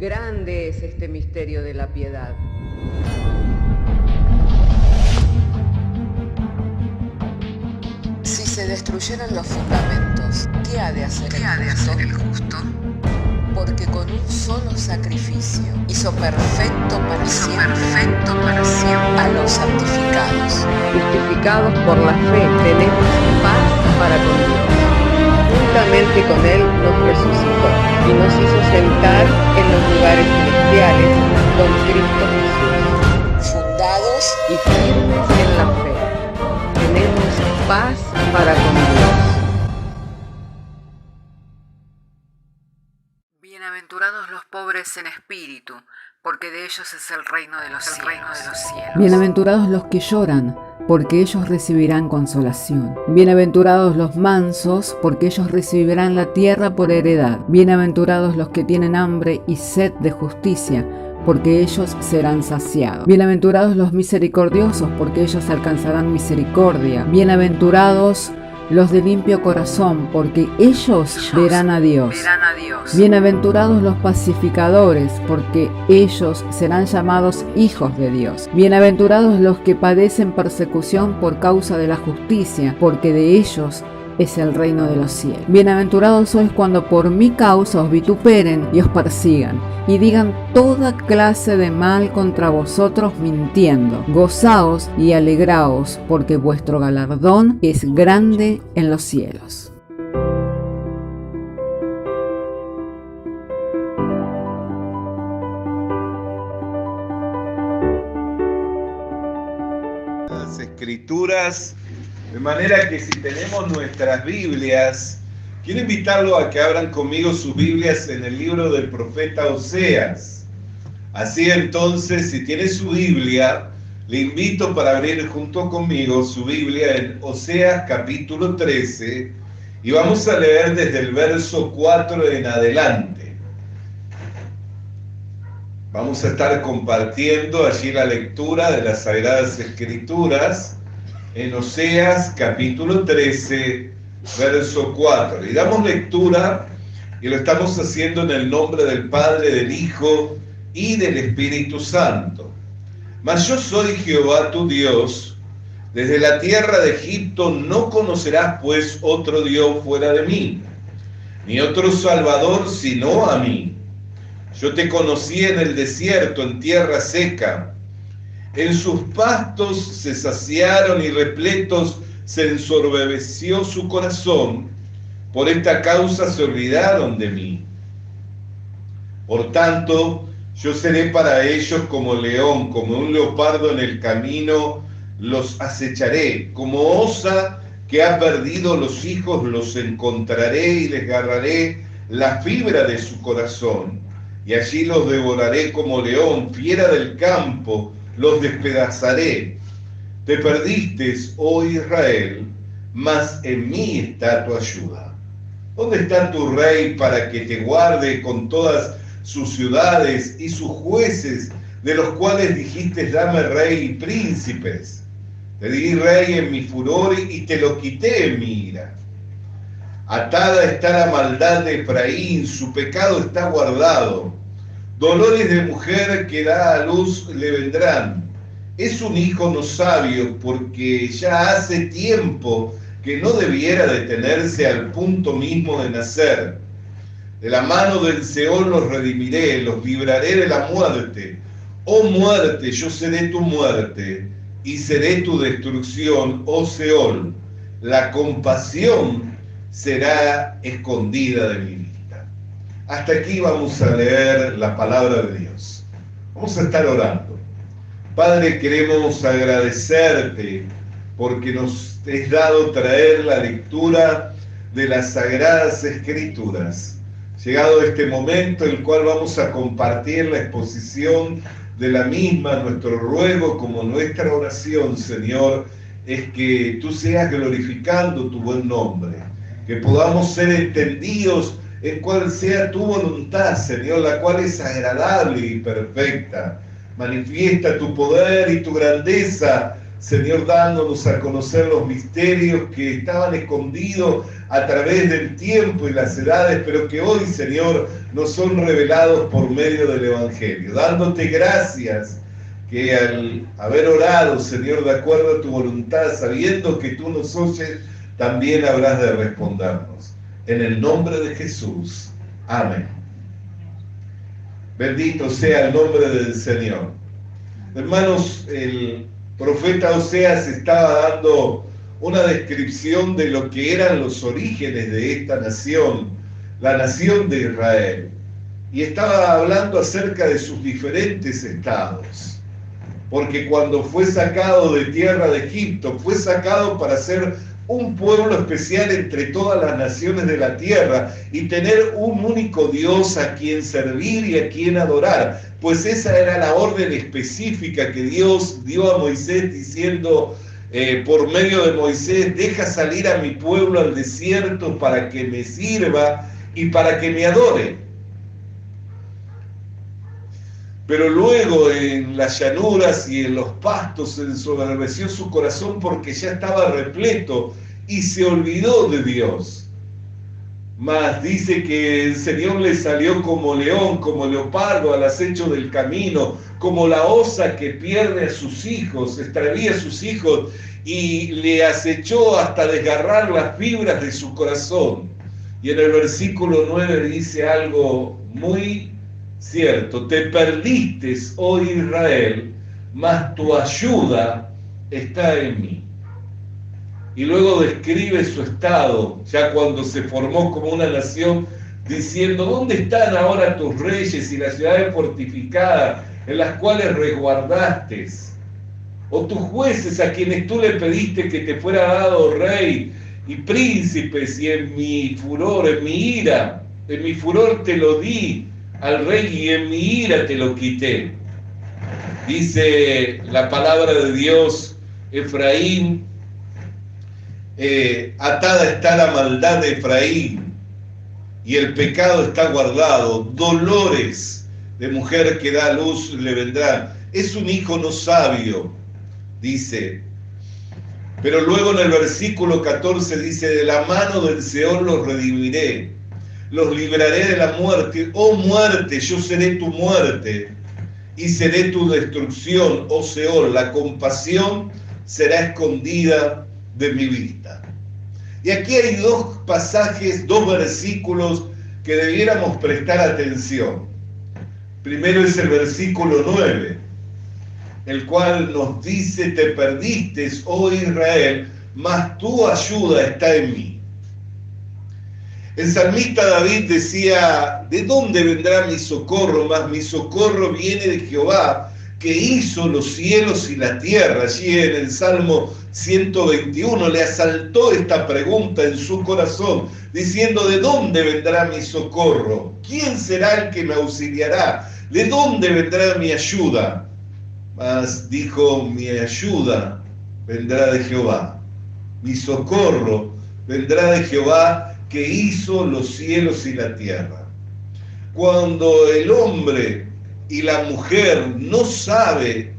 Grande es este misterio de la piedad. Si se destruyeran los fundamentos, ¿qué ha de hacer el justo? Porque con un solo sacrificio hizo perfecto para siempre a los santificados. Justificados por la fe, tenemos paz para con Dios. Juntamente con Él nos resucitó y nos hizo sentar en los lugares celestiales con Cristo Jesús. Fundados y firmes en la fe, tenemos paz para con Dios. Bienaventurados los pobres en espíritu, porque de ellos es el reino de los cielos. Bienaventurados los que lloran, porque ellos recibirán consolación. Bienaventurados los mansos, porque ellos recibirán la tierra por heredad. Bienaventurados los que tienen hambre y sed de justicia, porque ellos serán saciados. Bienaventurados los misericordiosos, porque ellos alcanzarán misericordia. Bienaventurados los de limpio corazón, porque ellos verán a Dios. Bienaventurados los pacificadores, porque ellos serán llamados hijos de Dios. Bienaventurados los que padecen persecución por causa de la justicia, porque de ellos es el reino de los cielos. Bienaventurados sois cuando por mi causa os vituperen y os persigan, y digan toda clase de mal contra vosotros mintiendo. Gozaos y alegraos, porque vuestro galardón es grande en los cielos. Las Escrituras, de manera que si tenemos nuestras Biblias, quiero invitarlo a que abran conmigo sus Biblias en el libro del profeta Oseas. Así entonces, si tiene su Biblia, le invito para abrir junto conmigo su Biblia en Oseas capítulo 13 y vamos a leer desde el verso 4 en adelante. Vamos a estar compartiendo allí la lectura de las Sagradas Escrituras en Oseas capítulo 13, verso 4. Y damos lectura y lo estamos haciendo en el nombre del Padre, del Hijo y del Espíritu Santo. Mas yo soy Jehová tu Dios, desde la tierra de Egipto no conocerás pues otro Dios fuera de mí, ni otro Salvador sino a mí. Yo te conocí en el desierto, en tierra seca. En sus pastos se saciaron y repletos se ensorbeció su corazón. Por esta causa se olvidaron de mí. Por tanto, yo seré para ellos como león, como un leopardo en el camino, los acecharé. Como osa que ha perdido los hijos, los encontraré y les agarraré la fibra de su corazón. Y allí los devoraré como león, fiera del campo, los despedazaré. Te perdiste, oh Israel, mas en mí está tu ayuda. ¿Dónde está tu rey para que te guarde con todas sus ciudades y sus jueces, de los cuales dijiste, dame rey y príncipes? Te di rey en mi furor y te lo quité en mi ira. Atada está la maldad de Efraín, su pecado está guardado. Dolores de mujer que da a luz le vendrán. Es un hijo no sabio, porque ya hace tiempo que no debiera detenerse al punto mismo de nacer. De la mano del Seol los redimiré, los libraré de la muerte. Oh muerte, yo seré tu muerte, y seré tu destrucción, oh Seol. La compasión será escondida de mi vista. Hasta aquí vamos a leer la palabra de Dios. Vamos a estar orando. Padre, queremos agradecerte porque nos has dado traer la lectura de las Sagradas Escrituras. Llegado este momento, el cual vamos a compartir la exposición de la misma, nuestro ruego como nuestra oración, Señor, es que tú seas glorificando tu buen nombre, que podamos ser entendidos en cual sea tu voluntad, Señor, la cual es agradable y perfecta. Manifiesta tu poder y tu grandeza, Señor, dándonos a conocer los misterios que estaban escondidos a través del tiempo y las edades, pero que hoy, Señor, nos son revelados por medio del Evangelio. Dándote gracias que al haber orado, Señor, de acuerdo a tu voluntad, sabiendo que tú nos oyes, también habrás de respondernos. En el nombre de Jesús. Amén. Bendito sea el nombre del Señor. Hermanos, el profeta Oseas estaba dando una descripción de lo que eran los orígenes de esta nación, la nación de Israel. Y estaba hablando acerca de sus diferentes estados. Porque cuando fue sacado de tierra de Egipto, fue sacado para ser un pueblo especial entre todas las naciones de la tierra y tener un único Dios a quien servir y a quien adorar. Pues esa era la orden específica que Dios dio a Moisés diciendo por medio de Moisés: deja salir a mi pueblo al desierto para que me sirva y para que me adore. Pero luego en las llanuras y en los pastos se ensoberbeció su corazón porque ya estaba repleto y se olvidó de Dios. Mas dice que el Señor le salió como león, como leopardo al acecho del camino, como la osa que pierde a sus hijos, extravía a sus hijos y le acechó hasta desgarrar las fibras de su corazón. Y en el versículo 9 dice algo muy cierto: te perdiste, oh Israel, mas tu ayuda está en mí. Y luego describe su estado, ya cuando se formó como una nación, diciendo: ¿dónde están ahora tus reyes y las ciudades fortificadas en las cuales resguardaste? O tus jueces a quienes tú le pediste que te fuera dado rey y príncipes, y en mi furor, en mi ira, en mi furor te lo di al rey y en mi ira te lo quité. Dice la palabra de Dios: Efraín, atada está la maldad de Efraín y el pecado está guardado. Dolores de mujer que da luz le vendrán. Es un hijo no sabio, dice. Pero luego en el versículo 14 dice: de la mano del Seol los redimiré, los libraré de la muerte. Oh muerte, yo seré tu muerte y seré tu destrucción, oh Seol. La compasión será escondida de mi vista. Y aquí hay dos pasajes, dos versículos que debiéramos prestar atención. Primero es el versículo 9, el cual nos dice: te perdiste, oh Israel, mas tu ayuda está en mí. El salmista David decía: ¿de dónde vendrá mi socorro? Mas mi socorro viene de Jehová, que hizo los cielos y la tierra. Allí en el Salmo 121 le asaltó esta pregunta en su corazón, diciendo: ¿de dónde vendrá mi socorro? ¿Quién será el que me auxiliará? ¿De dónde vendrá mi ayuda? Mas dijo: mi ayuda vendrá de Jehová, mi socorro vendrá de Jehová, que hizo los cielos y la tierra. Cuando el hombre y la mujer no sabe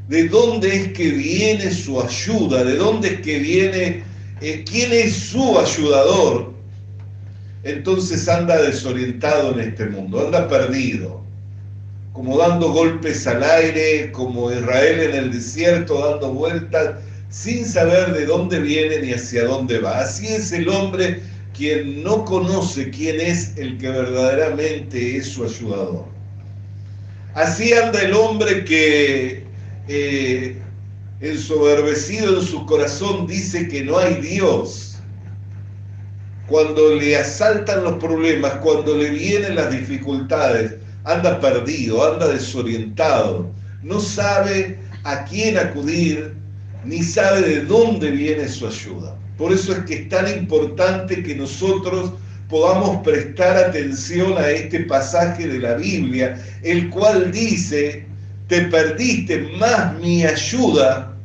de dónde es que viene su ayuda, de dónde es que viene, quién es su ayudador, entonces anda desorientado en este mundo, anda perdido, como dando golpes al aire, como Israel en el desierto, dando vueltas, sin saber de dónde viene ni hacia dónde va. Así es el hombre quien no conoce quién es el que verdaderamente es su ayudador. Así anda el hombre que ensoberbecido en su corazón dice que no hay Dios. Cuando le asaltan los problemas, cuando le vienen las dificultades, anda perdido, anda desorientado, no sabe a quién acudir, ni sabe de dónde viene su ayuda. Por eso es que es tan importante que nosotros podamos prestar atención a este pasaje de la Biblia, el cual dice: te perdiste, mas mi ayuda,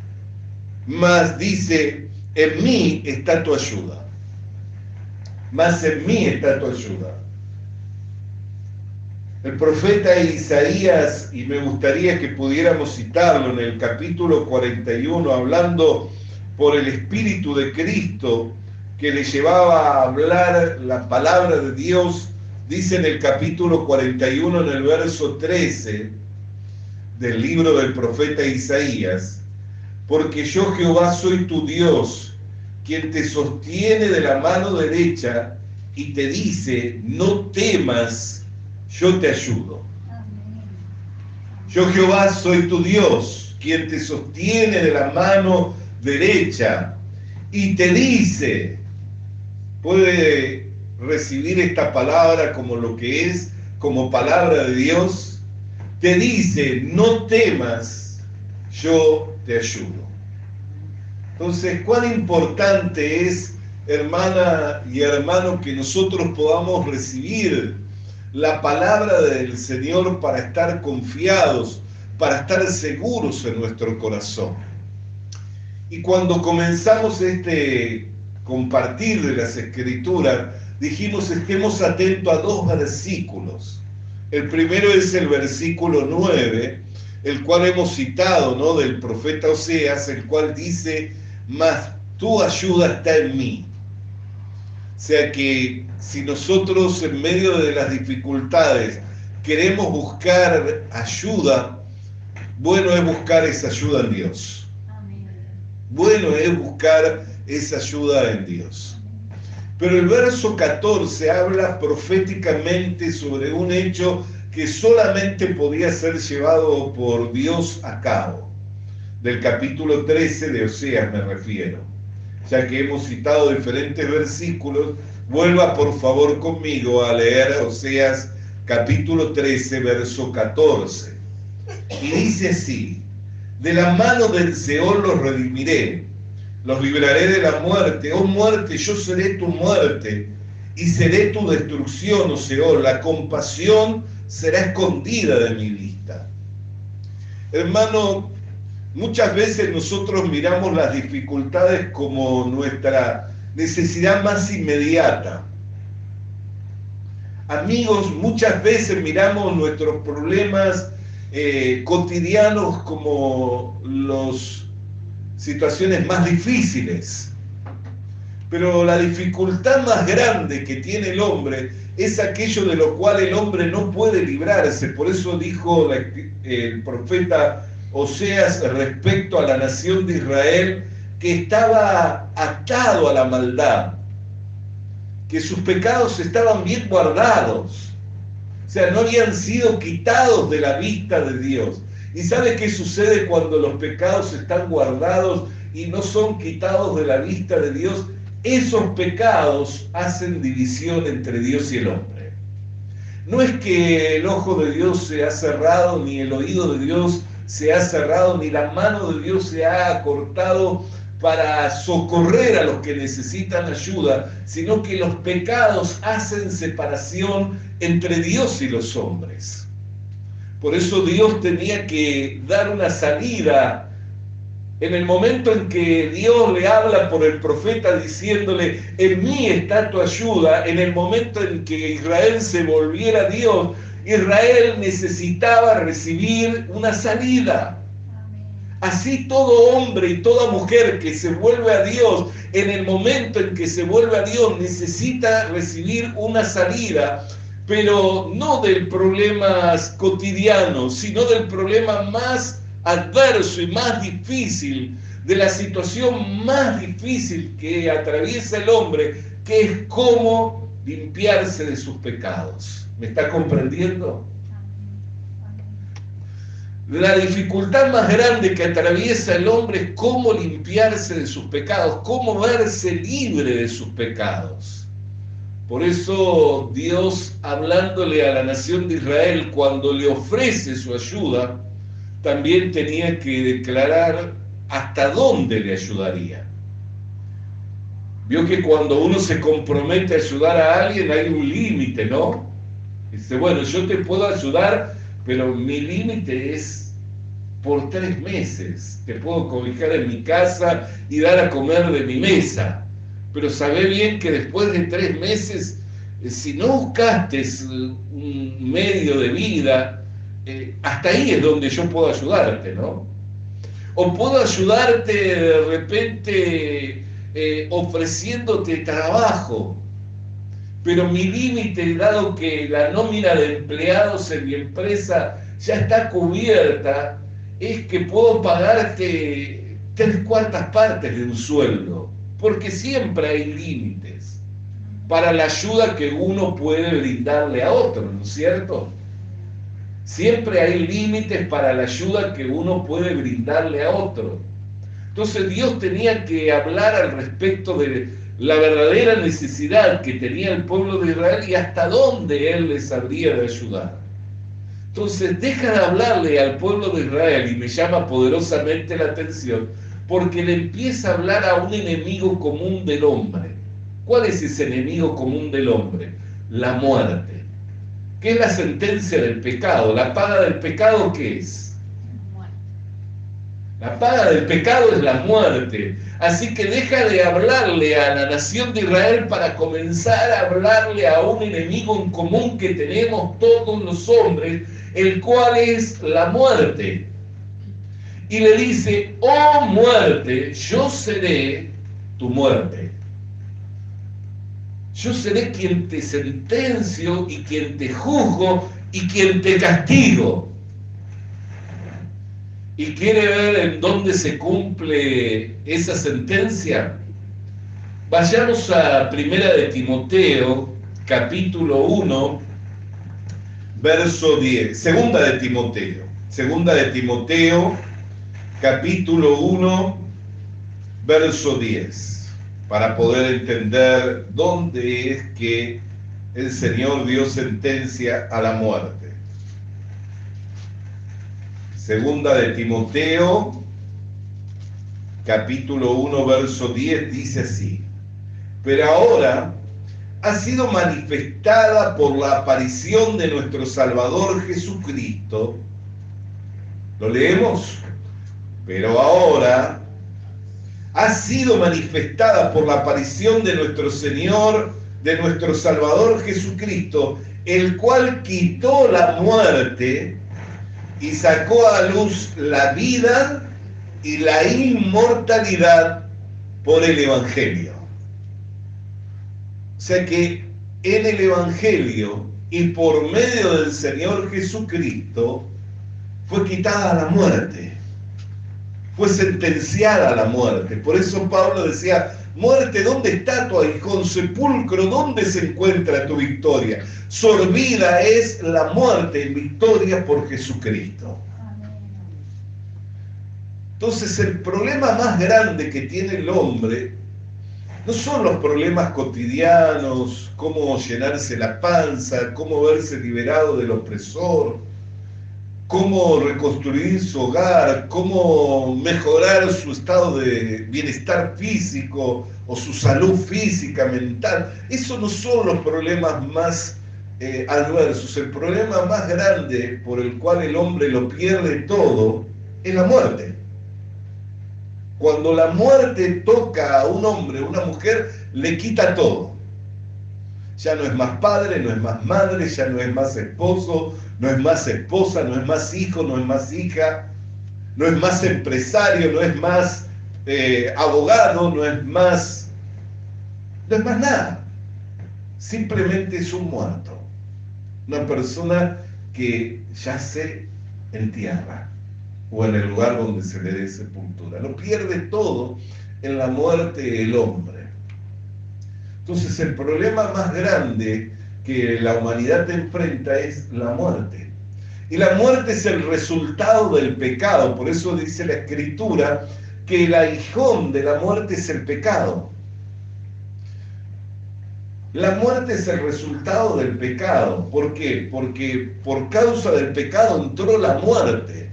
mas dice: en mí está tu ayuda. Mas en mí está tu ayuda. El profeta Isaías, y me gustaría que pudiéramos citarlo en el capítulo 41, hablando por el Espíritu de Cristo, que le llevaba a hablar la palabra de Dios, dice en el capítulo 41, en el verso 13 del libro del profeta Isaías: porque yo Jehová soy tu Dios, quien te sostiene de la mano derecha y te dice, no temas, yo te ayudo. Yo Jehová soy tu Dios, quien te sostiene de la mano derecha y te dice, puede recibir esta palabra como lo que es, como palabra de Dios, te dice, no temas, yo te ayudo. Entonces, cuán importante es, hermana y hermano, que nosotros podamos recibir la palabra del Señor para estar confiados, para estar seguros en nuestro corazón. Y cuando comenzamos este compartir de las Escrituras, dijimos estemos atentos a dos versículos. El primero es el versículo 9, el cual hemos citado, ¿no?, del profeta Oseas, el cual dice, mas tu ayuda está en mí. O sea que si nosotros en medio de las dificultades queremos buscar ayuda, bueno es buscar esa ayuda en Dios. Bueno es buscar esa ayuda en Dios. Pero el verso 14 habla proféticamente sobre un hecho que solamente podía ser llevado por Dios a cabo. Del capítulo 13 de Oseas me refiero. Ya que hemos citado diferentes versículos, vuelva por favor conmigo a leer Oseas capítulo 13, verso 14. Y dice así, de la mano del Seol los redimiré, los libraré de la muerte. Oh muerte, yo seré tu muerte, y seré tu destrucción, oh Seol. La compasión será escondida de mi vista. Hermano, muchas veces nosotros miramos las dificultades como nuestra necesidad más inmediata. Amigos, muchas veces miramos nuestros problemas cotidianos como las situaciones más difíciles. Pero la dificultad más grande que tiene el hombre es aquello de lo cual el hombre no puede librarse. Por eso dijo el profeta Oseas respecto a la nación de Israel, que estaba atado a la maldad, que sus pecados estaban bien guardados, o sea, no habían sido quitados de la vista de Dios. ¿Y sabe qué sucede cuando los pecados están guardados y no son quitados de la vista de Dios? Esos pecados hacen división entre Dios y el hombre. No es que el ojo de Dios se ha cerrado, ni el oído de Dios se ha cerrado, ni la mano de Dios se ha acortado para socorrer a los que necesitan ayuda, sino que los pecados hacen separación entre Dios y los hombres. Por eso Dios tenía que dar una salida. En el momento en que Dios le habla por el profeta diciéndole, en mí está tu ayuda, en el momento en que Israel se volviera a Dios, Israel necesitaba recibir una salida. Así todo hombre y toda mujer que se vuelve a Dios, en el momento en que se vuelve a Dios, necesita recibir una salida, pero no del problema cotidiano, sino del problema más adverso y más difícil, de la situación más difícil que atraviesa el hombre, que es cómo limpiarse de sus pecados. ¿Me está comprendiendo? La dificultad más grande que atraviesa el hombre es cómo limpiarse de sus pecados, cómo verse libre de sus pecados. Por eso Dios, hablándole a la nación de Israel, cuando le ofrece su ayuda, también tenía que declarar hasta dónde le ayudaría. Vio que cuando uno se compromete a ayudar a alguien hay un límite, ¿no? Dice, bueno, yo te puedo ayudar, pero mi límite es por 3 meses. Te puedo cobijar en mi casa y dar a comer de mi mesa. Pero sabe bien que después de 3 meses, si no buscaste un medio de vida, hasta ahí es donde yo puedo ayudarte, ¿no? O puedo ayudarte de repente ofreciéndote trabajo. Pero mi límite, dado que la nómina de empleados en mi empresa ya está cubierta, es que puedo pagarte 3/4 partes de un sueldo, porque siempre hay límites para la ayuda que uno puede brindarle a otro, ¿no es cierto? Siempre hay límites para la ayuda que uno puede brindarle a otro. Entonces Dios tenía que hablar al respecto de la verdadera necesidad que tenía el pueblo de Israel y hasta dónde Él les habría de ayudar. Entonces deja de hablarle al pueblo de Israel, y me llama poderosamente la atención, porque le empieza a hablar a un enemigo común del hombre. ¿Cuál es ese enemigo común del hombre? La muerte. ¿Qué es la sentencia del pecado? ¿La paga del pecado qué es? La paga del pecado es la muerte. Así que deja de hablarle a la nación de Israel para comenzar a hablarle a un enemigo en común que tenemos todos los hombres, el cual es la muerte. Y le dice: oh muerte, yo seré tu muerte. Yo seré quien te sentencio y quien te juzgo y quien te castigo. ¿Y quiere ver en dónde se cumple esa sentencia? Vayamos a 1 de Timoteo, capítulo 1, verso 10. Segunda de Timoteo, capítulo 1, verso 10. Para poder entender dónde es que el Señor dio sentencia a la muerte. Segunda de Timoteo, capítulo 1, verso 10, dice así: pero ahora ha sido manifestada por la aparición de nuestro Salvador Jesucristo. ¿Lo leemos? Pero ahora ha sido manifestada por la aparición de nuestro Señor, de nuestro Salvador Jesucristo, el cual quitó la muerte y sacó a luz la vida y la inmortalidad por el Evangelio. O sea que en el Evangelio y por medio del Señor Jesucristo fue quitada la muerte, fue sentenciada la muerte. Por eso Pablo decía: muerte, ¿dónde está tu aguijón? Sepulcro, ¿dónde se encuentra tu victoria? Sorbida es la muerte en victoria por Jesucristo. Entonces el problema más grande que tiene el hombre no son los problemas cotidianos, cómo llenarse la panza, cómo verse liberado del opresor, cómo reconstruir su hogar, cómo mejorar su estado de bienestar físico o su salud física, mental. Esos no son los problemas más adversos. El problema más grande por el cual el hombre lo pierde todo es la muerte. Cuando la muerte toca a un hombre, una mujer, le quita todo. Ya no es más padre, no es más madre, ya no es más esposo, no es más esposa, no es más hijo, no es más hija, no es más empresario, no es más abogado, no es más nada. Simplemente es un muerto. Una persona que yace en tierra o en el lugar donde se le dé sepultura. Lo pierde todo en la muerte el hombre. Entonces el problema más grande que la humanidad enfrenta es la muerte. Y la muerte es el resultado del pecado. Por eso dice la Escritura que el aguijón de la muerte es el pecado. La muerte es el resultado del pecado. ¿Por qué? Porque por causa del pecado entró la muerte.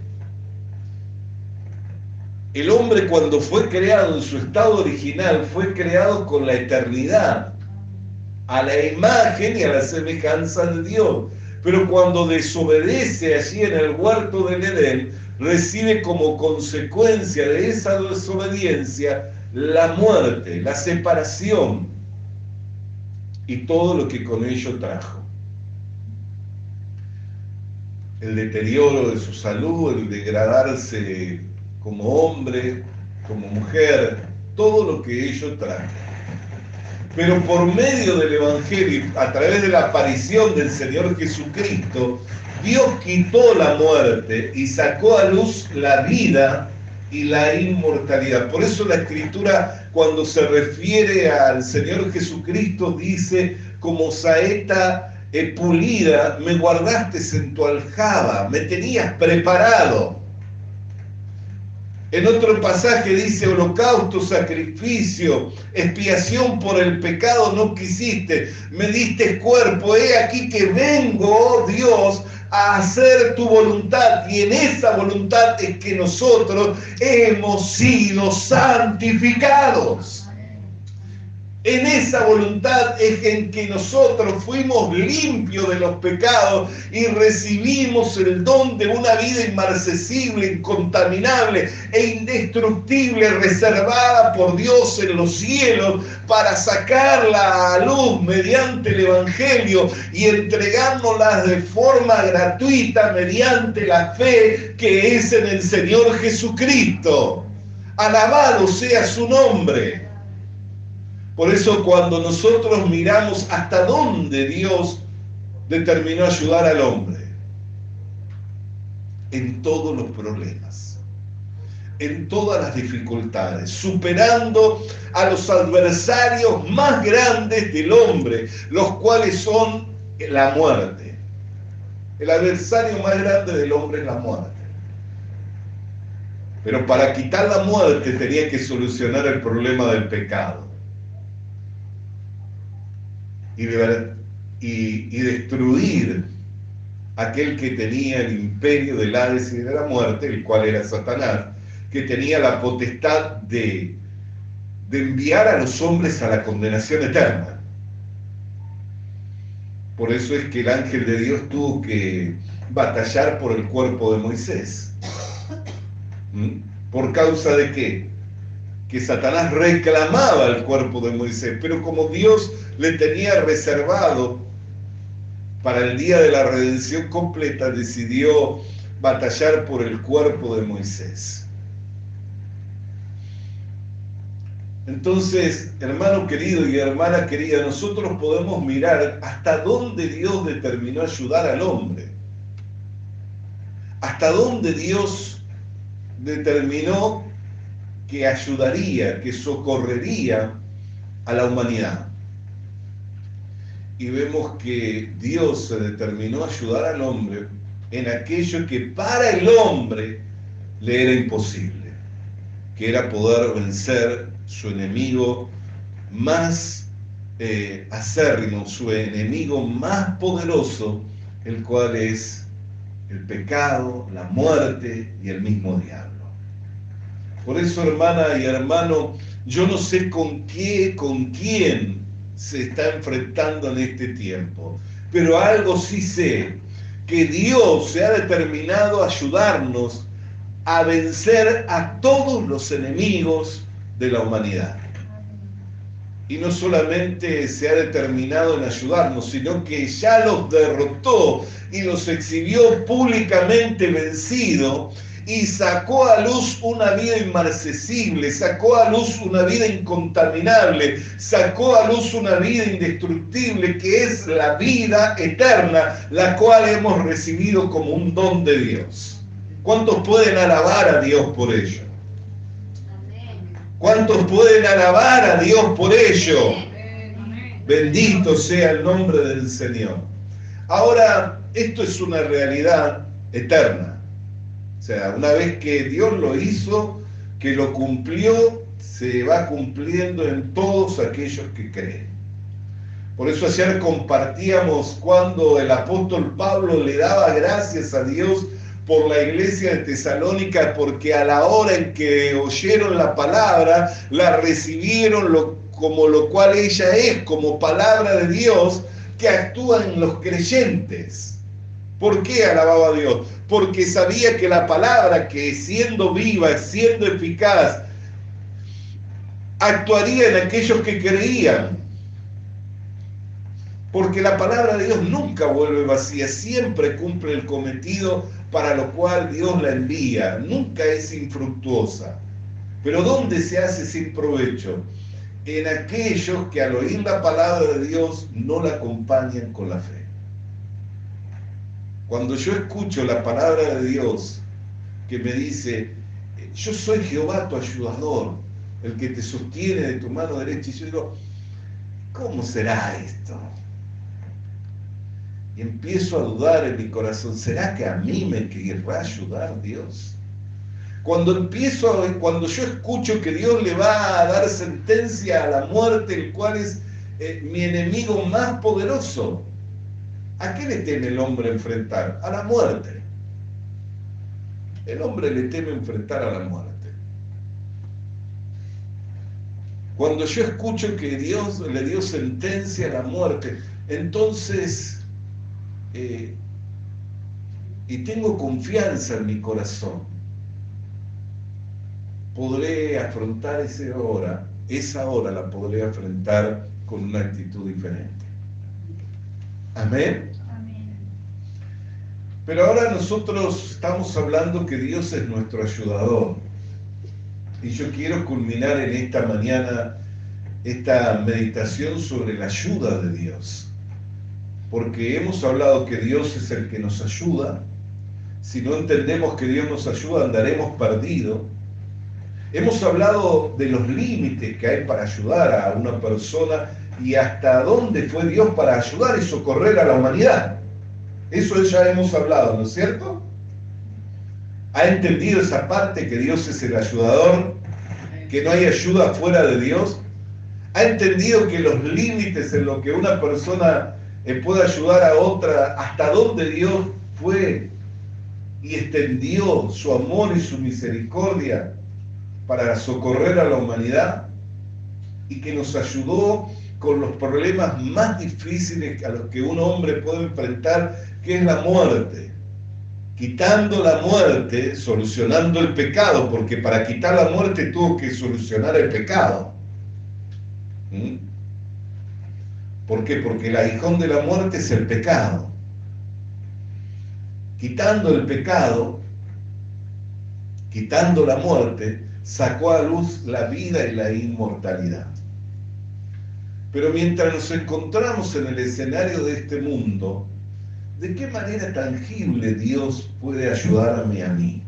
El hombre, cuando fue creado en su estado original, fue creado con la eternidad, a la imagen y a la semejanza de Dios. Pero cuando desobedece allí en el huerto del Edén, recibe como consecuencia de esa desobediencia la muerte, la separación y todo lo que con ello trajo. El deterioro de su salud, el degradarse como hombre, como mujer, todo lo que ello trae. Pero por medio del Evangelio, a través de la aparición del Señor Jesucristo, Dios quitó la muerte y sacó a luz la vida y la inmortalidad. Por eso la Escritura, cuando se refiere al Señor Jesucristo, dice: como saeta pulida, me guardaste en tu aljaba, me tenías preparado. En otro pasaje dice: holocausto, sacrificio, expiación por el pecado no quisiste, me diste cuerpo, he aquí que vengo, oh Dios, a hacer tu voluntad. Y en esa voluntad es que nosotros hemos sido santificados. En esa voluntad es en que nosotros fuimos limpios de los pecados y recibimos el don de una vida inmarcesible, incontaminable e indestructible, reservada por Dios en los cielos, para sacarla a luz mediante el Evangelio y entregárnosla de forma gratuita mediante la fe que es en el Señor Jesucristo. Alabado sea su nombre. Por eso, cuando nosotros miramos hasta dónde Dios determinó ayudar al hombre, en todos los problemas, en todas las dificultades, superando a los adversarios más grandes del hombre, los cuales son la muerte. El adversario más grande del hombre es la muerte. Pero para quitar la muerte tenía que solucionar el problema del pecado. Y destruir aquel que tenía el imperio del Hades y de la muerte, el cual era Satanás, que tenía la potestad de enviar a los hombres a la condenación eterna. Por eso es que el ángel de Dios tuvo que batallar por el cuerpo de Moisés. ¿Por causa de qué? Que Satanás reclamaba el cuerpo de Moisés, pero como Dios le tenía reservado para el día de la redención completa, decidió batallar por el cuerpo de Moisés. Entonces, hermano querido y hermana querida, nosotros podemos mirar hasta dónde Dios determinó ayudar al hombre, hasta dónde Dios determinó que ayudaría, que socorrería a la humanidad. Y vemos que Dios se determinó a ayudar al hombre en aquello que para el hombre le era imposible, que era poder vencer su enemigo más acérrimo, su enemigo más poderoso, el cual es el pecado, la muerte y el mismo diablo. Por eso, hermana y hermano, yo no sé con quién se está enfrentando en este tiempo, pero algo sí sé, que Dios se ha determinado a ayudarnos a vencer a todos los enemigos de la humanidad. Y no solamente se ha determinado en ayudarnos, sino que ya los derrotó y los exhibió públicamente vencido, y sacó a luz una vida inmarcesible, sacó a luz una vida incontaminable, sacó a luz una vida indestructible, que es la vida eterna, la cual hemos recibido como un don de Dios. ¿Cuántos pueden alabar a Dios por ello? ¿Cuántos pueden alabar a Dios por ello? Bendito sea el nombre del Señor. Ahora, esto es una realidad eterna. O sea, una vez que Dios lo hizo, que lo cumplió, se va cumpliendo en todos aquellos que creen. Por eso ayer compartíamos cuando el apóstol Pablo le daba gracias a Dios por la iglesia de Tesalónica, porque a la hora en que oyeron la palabra, la recibieron como lo cual ella es, como palabra de Dios, que actúa en los creyentes. ¿Por qué alababa a Dios? Porque sabía que la palabra, que siendo viva, siendo eficaz, actuaría en aquellos que creían. Porque la palabra de Dios nunca vuelve vacía, siempre cumple el cometido para lo cual Dios la envía, nunca es infructuosa. Pero ¿dónde se hace sin provecho? En aquellos que al oír la palabra de Dios no la acompañan con la fe. Cuando yo escucho la palabra de Dios que me dice, yo soy Jehová tu ayudador, el que te sostiene de tu mano derecha, y yo digo, ¿cómo será esto? Y empiezo a dudar en mi corazón, ¿será que a mí me querrá ayudar Dios? Cuando yo escucho que Dios le va a dar sentencia a la muerte, el cual es mi enemigo más poderoso, ¿a qué le teme el hombre enfrentar? A la muerte. El hombre le teme enfrentar a la muerte. Cuando yo escucho que Dios le dio sentencia a la muerte, entonces, y tengo confianza en mi corazón, podré afrontar esa hora la podré afrontar con una actitud diferente. Amén. Pero ahora nosotros estamos hablando que Dios es nuestro ayudador. Y yo quiero culminar en esta mañana esta meditación sobre la ayuda de Dios. Porque hemos hablado que Dios es el que nos ayuda. Si no entendemos que Dios nos ayuda, andaremos perdidos. Hemos hablado de los límites que hay para ayudar a una persona y hasta dónde fue Dios para ayudar y socorrer a la humanidad. Eso ya hemos hablado, ¿no es cierto? ¿Ha entendido esa parte que Dios es el ayudador? ¿Que no hay ayuda fuera de Dios? ¿Ha entendido que los límites en lo que una persona puede ayudar a otra, hasta dónde Dios fue y extendió su amor y su misericordia para socorrer a la humanidad? Y que nos ayudó con los problemas más difíciles a los que un hombre puede enfrentar, que es la muerte. Quitando la muerte, solucionando el pecado, porque para quitar la muerte tuvo que solucionar el pecado. ¿Por qué? Porque el aguijón de la muerte es el pecado. Quitando el pecado, quitando la muerte, sacó a luz la vida y la inmortalidad. Pero mientras nos encontramos en el escenario de este mundo, ¿de qué manera tangible Dios puede ayudarme a mí?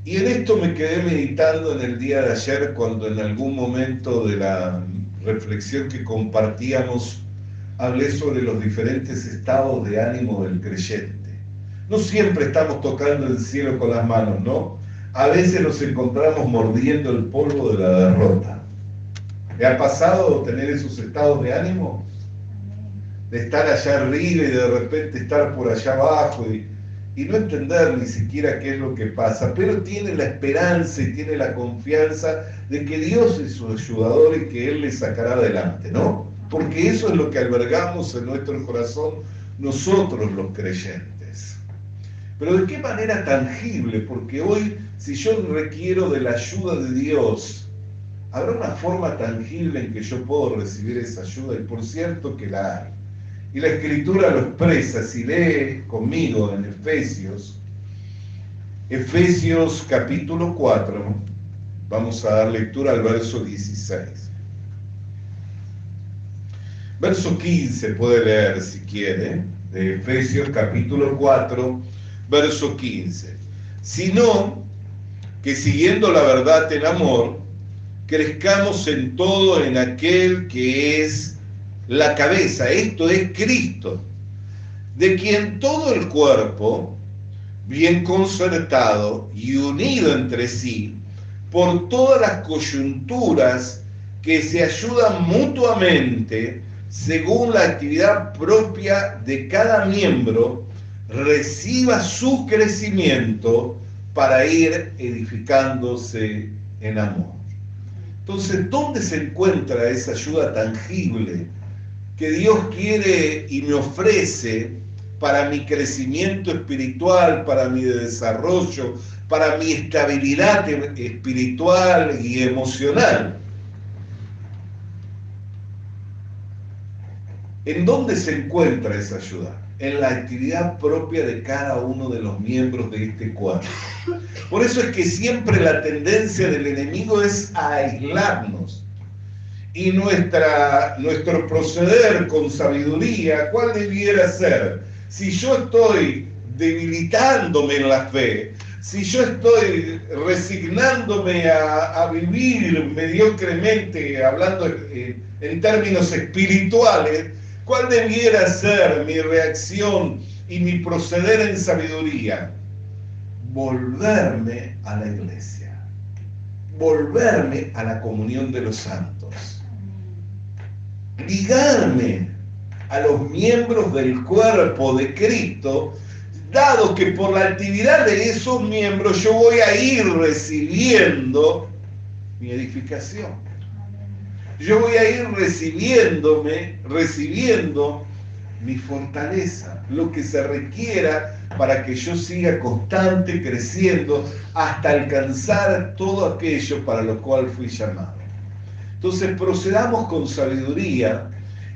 Y en esto me quedé meditando en el día de ayer, cuando en algún momento de la reflexión que compartíamos hablé sobre los diferentes estados de ánimo del creyente. No siempre estamos tocando el cielo con las manos, ¿no? A veces nos encontramos mordiendo el polvo de la derrota. ¿Le ha pasado tener esos estados de ánimo? De estar allá arriba y de repente estar por allá abajo y no entender ni siquiera qué es lo que pasa, pero tiene la esperanza y tiene la confianza de que Dios es su ayudador y que Él le sacará adelante, ¿no? Porque eso es lo que albergamos en nuestro corazón nosotros los creyentes. Pero ¿de qué manera tangible? Porque hoy, si yo requiero de la ayuda de Dios, ¿habrá una forma tangible en que yo puedo recibir esa ayuda? Y por cierto que la hay. Y la Escritura lo expresa. Si lee conmigo en Efesios capítulo 4, vamos a dar lectura al verso 16. Verso 15 puede leer si quiere, de Efesios capítulo 4, verso 15. Sino que siguiendo la verdad en amor, crezcamos en todo en aquel que es la cabeza, esto es Cristo, de quien todo el cuerpo, bien concertado y unido entre sí, por todas las coyunturas que se ayudan mutuamente, según la actividad propia de cada miembro, reciba su crecimiento para ir edificándose en amor. Entonces, ¿dónde se encuentra esa ayuda tangible que Dios quiere y me ofrece para mi crecimiento espiritual, para mi desarrollo, para mi estabilidad espiritual y emocional? ¿En dónde se encuentra esa ayuda? En la actividad propia de cada uno de los miembros de este cuerpo. Por eso es que siempre la tendencia del enemigo es a aislarnos. Y nuestro proceder con sabiduría, ¿cuál debiera ser? Si yo estoy debilitándome en la fe, si yo estoy resignándome a vivir mediocremente, hablando en términos espirituales, ¿cuál debiera ser mi reacción y mi proceder en sabiduría? Volverme a la iglesia, volverme a la comunión de los santos, ligarme a los miembros del cuerpo de Cristo, dado que por la actividad de esos miembros yo voy a ir recibiendo mi edificación. Yo voy a ir recibiendo mi fortaleza, lo que se requiera para que yo siga constante, creciendo, hasta alcanzar todo aquello para lo cual fui llamado. Entonces procedamos con sabiduría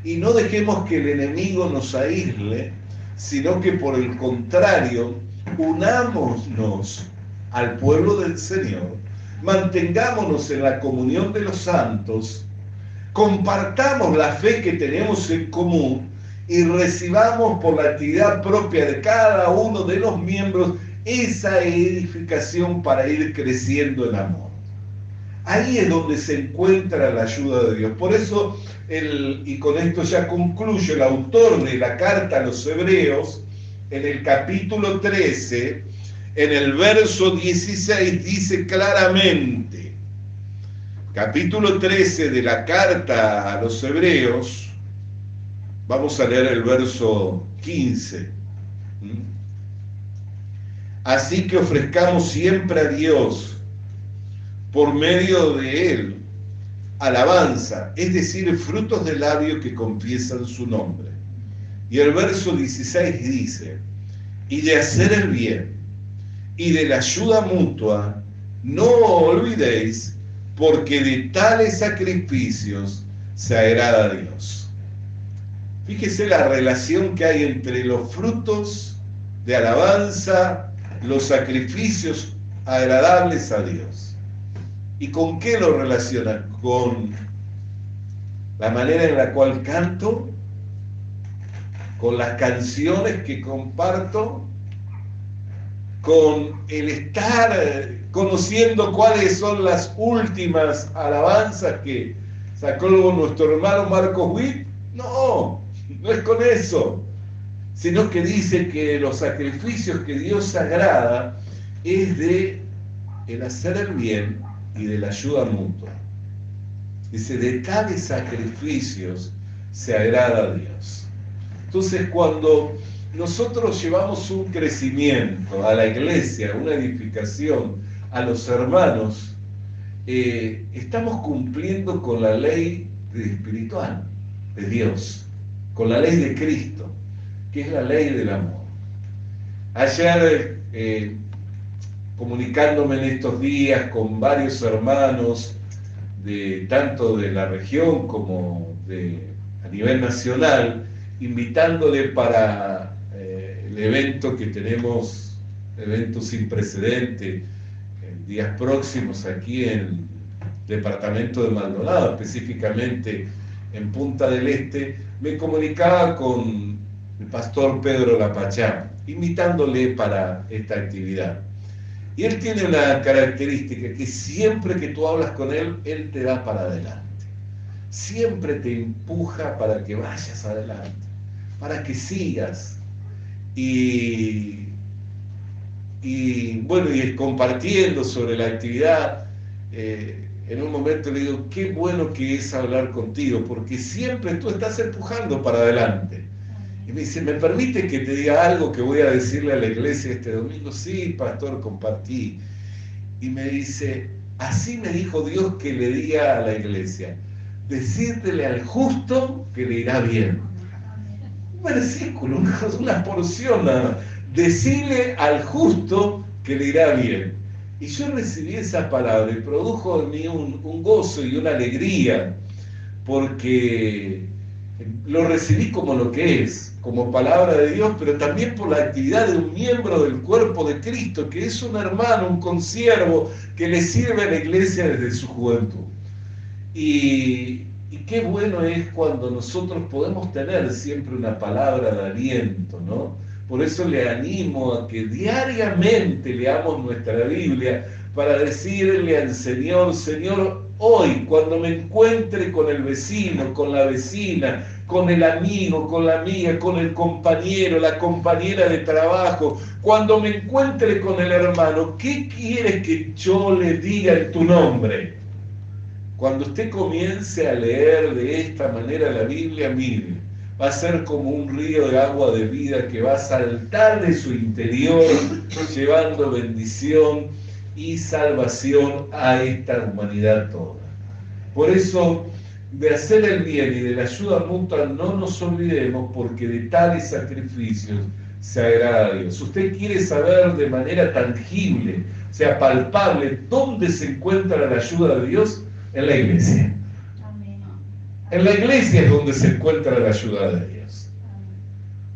y no dejemos que el enemigo nos aísle, sino que por el contrario, unámonos al pueblo del Señor, mantengámonos en la comunión de los santos, compartamos la fe que tenemos en común y recibamos por la actividad propia de cada uno de los miembros esa edificación para ir creciendo en amor. Ahí es donde se encuentra la ayuda de Dios. Por eso, y con esto ya concluyo, el autor de la carta a los Hebreos, en el capítulo 13, en el verso 16, dice claramente, capítulo 13 de la carta a los Hebreos, vamos a leer el verso 15. Así que ofrezcamos siempre a Dios, por medio de Él, alabanza, es decir, frutos de labio que confiesan su nombre. Y el verso 16 dice, y de hacer el bien, y de la ayuda mutua, no olvidéis, porque de tales sacrificios se agrada a Dios. Fíjese la relación que hay entre los frutos de alabanza, los sacrificios agradables a Dios. ¿Y con qué lo relaciona? Con la manera en la cual canto, con las canciones que comparto, con el estar conociendo cuáles son las últimas alabanzas que sacó nuestro hermano Marcos Witt. No es con eso, sino que dice que los sacrificios que Dios agrada es de el hacer el bien y de la ayuda mutua. Dice, de tales sacrificios se agrada a Dios. Entonces, cuando nosotros llevamos un crecimiento a la iglesia, una edificación a los hermanos, estamos cumpliendo con la ley espiritual de Dios, con la ley de Cristo, que es la ley del amor. Ayer, comunicándome en estos días con varios hermanos, tanto de la región como a nivel nacional, invitándole para el evento que tenemos, evento sin precedente, en días próximos aquí en el departamento de Maldonado, específicamente en Punta del Este, me comunicaba con el pastor Pedro Lapachá, invitándole para esta actividad. Y él tiene una característica, que siempre que tú hablas con él, él te da para adelante. Siempre te empuja para que vayas adelante, para que sigas. Y bueno, y compartiendo sobre la actividad, en un momento le digo, qué bueno que es hablar contigo, porque siempre tú estás empujando para adelante. Y me dice, ¿me permite que te diga algo que voy a decirle a la iglesia este domingo? Sí, pastor, compartí. Y me dice, así me dijo Dios que le diga a la iglesia, decírtele al justo que le irá bien. Un versículo, una porción nada más. Decirle al justo que le irá bien. Y yo recibí esa palabra y produjo en mí un gozo y una alegría, porque lo recibí como lo que es, como palabra de Dios, pero también por la actividad de un miembro del cuerpo de Cristo, que es un hermano, un consiervo, que le sirve a la iglesia desde su juventud. Y qué bueno es cuando nosotros podemos tener siempre una palabra de aliento, ¿no? Por eso le animo a que diariamente leamos nuestra Biblia para decirle al Señor, Señor, hoy cuando me encuentre con el vecino, con la vecina, con el amigo, con la amiga, con el compañero, la compañera de trabajo, cuando me encuentre con el hermano, ¿qué quieres que yo le diga en tu nombre? Cuando usted comience a leer de esta manera la Biblia, mire, va a ser como un río de agua de vida que va a saltar de su interior, llevando bendición y salvación a esta humanidad toda. Por eso, de hacer el bien y de la ayuda mutua no nos olvidemos, porque de tales sacrificios se agrada a Dios. Usted quiere saber de manera tangible, o sea, palpable, dónde se encuentra la ayuda de Dios. En la iglesia. En la iglesia es donde se encuentra la ayuda de Dios.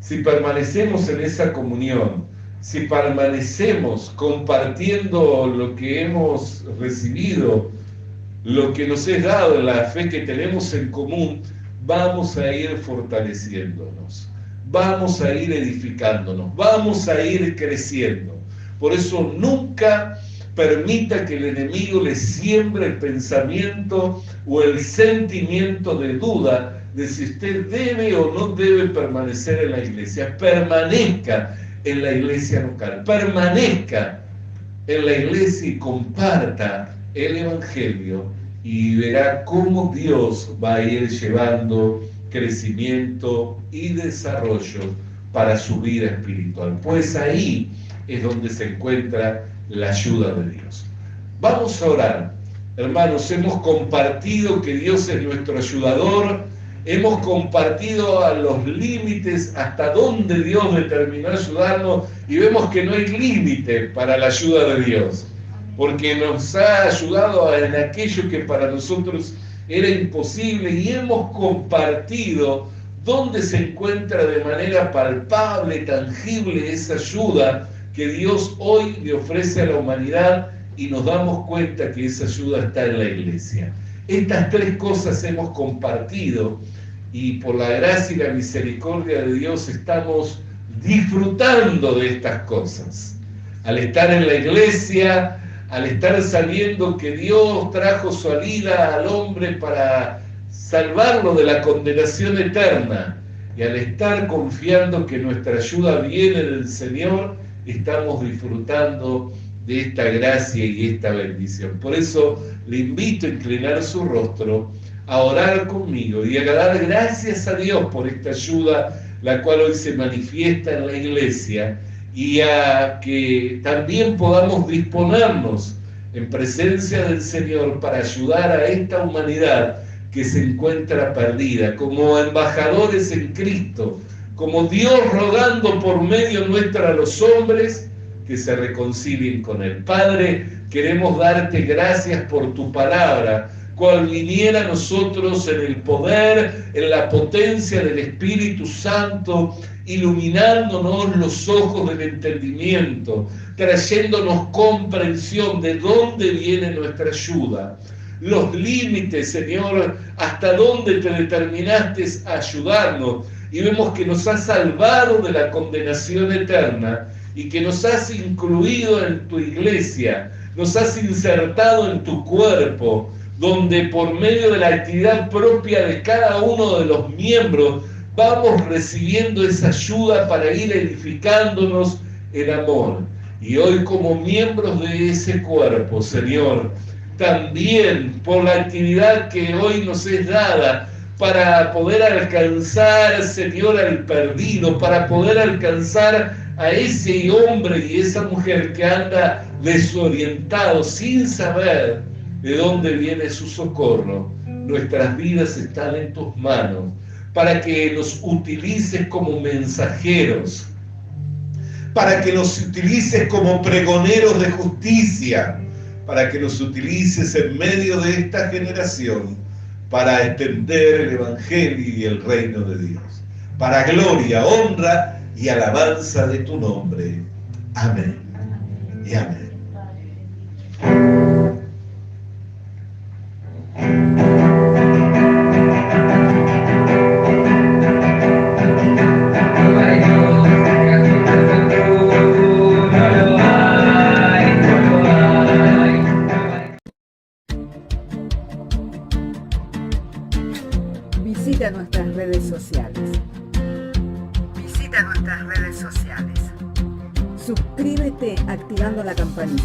Si permanecemos en esa comunión, si permanecemos compartiendo lo que hemos recibido, lo que nos es dado, la fe que tenemos en común, vamos a ir fortaleciéndonos, vamos a ir edificándonos, vamos a ir creciendo. Por eso nunca permita que el enemigo le siembre el pensamiento o el sentimiento de duda de si usted debe o no debe permanecer en la iglesia. Permanezca en la iglesia local, permanezca en la iglesia y comparta el Evangelio, y verá cómo Dios va a ir llevando crecimiento y desarrollo para su vida espiritual. Pues ahí es donde se encuentra la ayuda de Dios. Vamos a orar. Hermanos, hemos compartido que Dios es nuestro ayudador, hemos compartido a los límites hasta donde Dios determinó ayudarnos, y vemos que no hay límite para la ayuda de Dios, porque nos ha ayudado en aquello que para nosotros era imposible, y hemos compartido dónde se encuentra de manera palpable, tangible esa ayuda que Dios hoy le ofrece a la humanidad, y nos damos cuenta que esa ayuda está en la iglesia. Estas tres cosas hemos compartido, y por la gracia y la misericordia de Dios estamos disfrutando de estas cosas. Al estar en la iglesia, al estar sabiendo que Dios trajo su salida al hombre para salvarlo de la condenación eterna, y al estar confiando que nuestra ayuda viene del Señor, estamos disfrutando de esta gracia y esta bendición. Por eso le invito a inclinar su rostro, a orar conmigo y a dar gracias a Dios por esta ayuda, la cual hoy se manifiesta en la iglesia, y a que también podamos disponernos en presencia del Señor para ayudar a esta humanidad que se encuentra perdida, como embajadores en Cristo, como Dios rogando por medio nuestro a los hombres que se reconcilien con Él. Padre, queremos darte gracias por tu palabra, cual viniera a nosotros en el poder, en la potencia del Espíritu Santo, iluminándonos los ojos del entendimiento, trayéndonos comprensión de dónde viene nuestra ayuda, los límites, Señor, hasta dónde te determinaste a ayudarnos, y vemos que nos has salvado de la condenación eterna, y que nos has incluido en tu iglesia, nos has insertado en tu cuerpo, donde por medio de la actividad propia de cada uno de los miembros vamos recibiendo esa ayuda para ir edificándonos en amor. Y hoy, como miembros de ese cuerpo, Señor, también por la actividad que hoy nos es dada para poder alcanzar, Señor, al perdido, para poder alcanzar a ese hombre y esa mujer que anda desorientado, sin saber de dónde viene su socorro. Nuestras vidas están en tus manos, para que nos utilices como mensajeros, para que nos utilices como pregoneros de justicia, para que nos utilices en medio de esta generación, para extender el Evangelio y el reino de Dios, para gloria, honra y alabanza de tu nombre. Amén y amén. Visita nuestras redes sociales. Visita nuestras redes sociales. Suscríbete activando la campanita.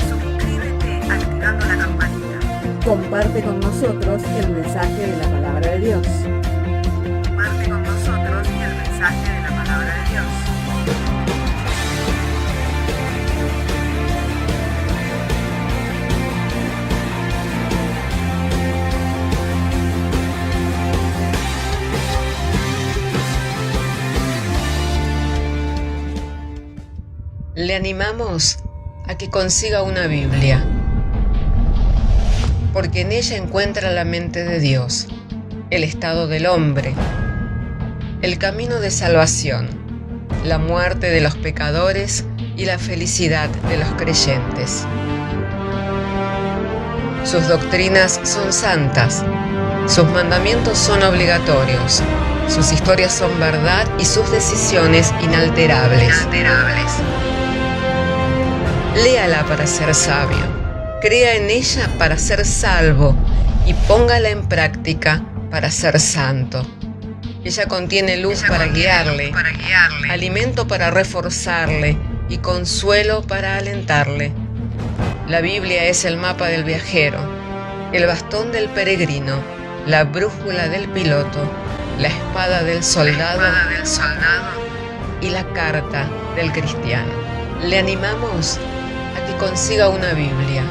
Suscríbete activando la campanita. Comparte con nosotros el mensaje de la palabra de Dios. Comparte con nosotros el mensaje de la palabra de Dios. Le animamos a que consiga una Biblia, porque en ella encuentra la mente de Dios, el estado del hombre, el camino de salvación, la muerte de los pecadores y la felicidad de los creyentes. Sus doctrinas son santas, sus mandamientos son obligatorios, sus historias son verdad y sus decisiones inalterables. Léala para ser sabio, crea en ella para ser salvo y póngala en práctica para ser santo. Ella contiene luz para guiarle, alimento para reforzarle y consuelo para alentarle. La Biblia es el mapa del viajero, el bastón del peregrino, la brújula del piloto, la espada del soldado y la carta del cristiano. Le animamos a que consiga una Biblia,